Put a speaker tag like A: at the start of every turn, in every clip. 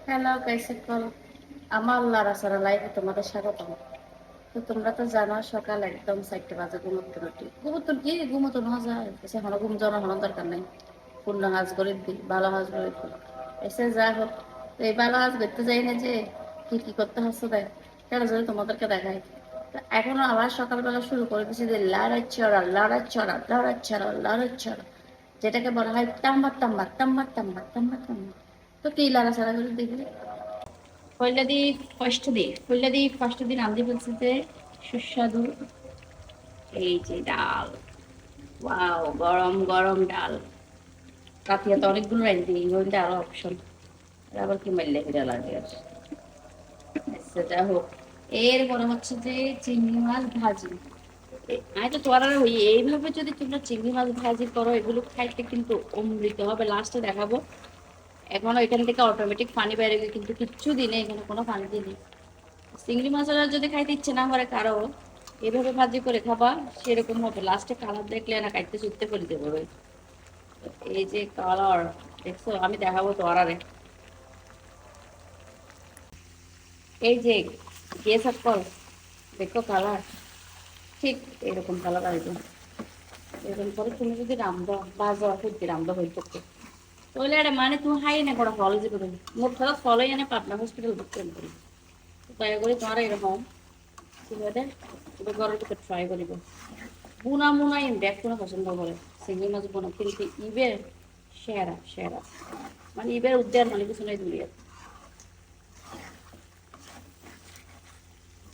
A: Hello guys, আমার লারাসারা লাইভে তোমাদের স্বাগতম। তো তোমরা তো জানো সকাল একদম 4টা বাজে ঘুমোতে উঠি। ঘুমোতে কি ঘুমোতে না যায় এসে হলো ঘুম জড়ো হলো দরকার নেই। পূর্ণ হাজ করে দিই, ভালো হাজ করে দিই। এসে যা হোক, তো এই ভালো হাজ করতে যাই না যে কি কি করতে হচ্ছে দেখ, কেন যদি তোমাদেরকে দেখাই। তো এখনো আবার সকালবেলা শুরু করে দিচ্ছি যে লাড়াচড়া লাড়াচড়া লাড়াচড়া লাড়াচড়া, যেটাকে বলা হয় তাম্বার তাম্বার তাম্বার তাম্বার তাম্বার তাম্বার। তো কি লাড়াচাড়া করে দেখি। পয়লা দি ফার্স্ট দিন আমি বলছি যে সুস্বাদু এই যে ডাল, ওয়াও গরম গরম ডাল। রাতিয়া তো অনেকগুলো রাখি দিই, ওইটা আরো অপশন। আবার কি মারলে এটা লাগে আর সেটা হোক। এরপরে হচ্ছে যে চিংড়ি মাছ ভাজি। আমি তো তোমার ওই এইভাবে যদি তোমরা চিংড়ি মাছ ভাজি করো, এগুলো খাইতে কিন্তু অমৃত হবে। লাস্টে দেখাবো। এখনো এখান থেকে অটোমেটিক পানি বের গিয়ে, কিন্তু কিচ্ছু দিনে এখানে কোনো পানি দিই চিংড়ি মাছের যদি খাইতে ইচ্ছে না করে কারো, এভাবে ভাজি করে খাবা, সেরকম হবে। লাস্টে কালার দেখলে না কাটতে চুটতে করে দেবো। এই যে কালার দেখছো, আমি দেখাবো তো আরে। এই যে গেস কল, দেখো কালার ঠিক এরকম কালার আসবে। এরকম করে তুমি যদি রামদা বাজা হইতে রামদা হইতে তাহলে আরে মানে তুমি হাই না করা ফল যে করো মোট কথা ফলই এনে পাবনা হসপিটাল ভর্তি করি। দয়া করে তোমার এরকম ঠিক আছে, তুমি ঘরের ভিতরে ট্রাই করিব। বুনা মুনা ব্যাগ কোনো পছন্দ করে চিংড়ি মাছ বোনা, কিন্তু ইবের সেরা সেরা, মানে ইবের উদ্যান মানে কিছু নাই দুনিয়া।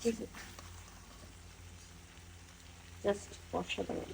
A: ঠিক আছে, জাস্ট অসাধারণ।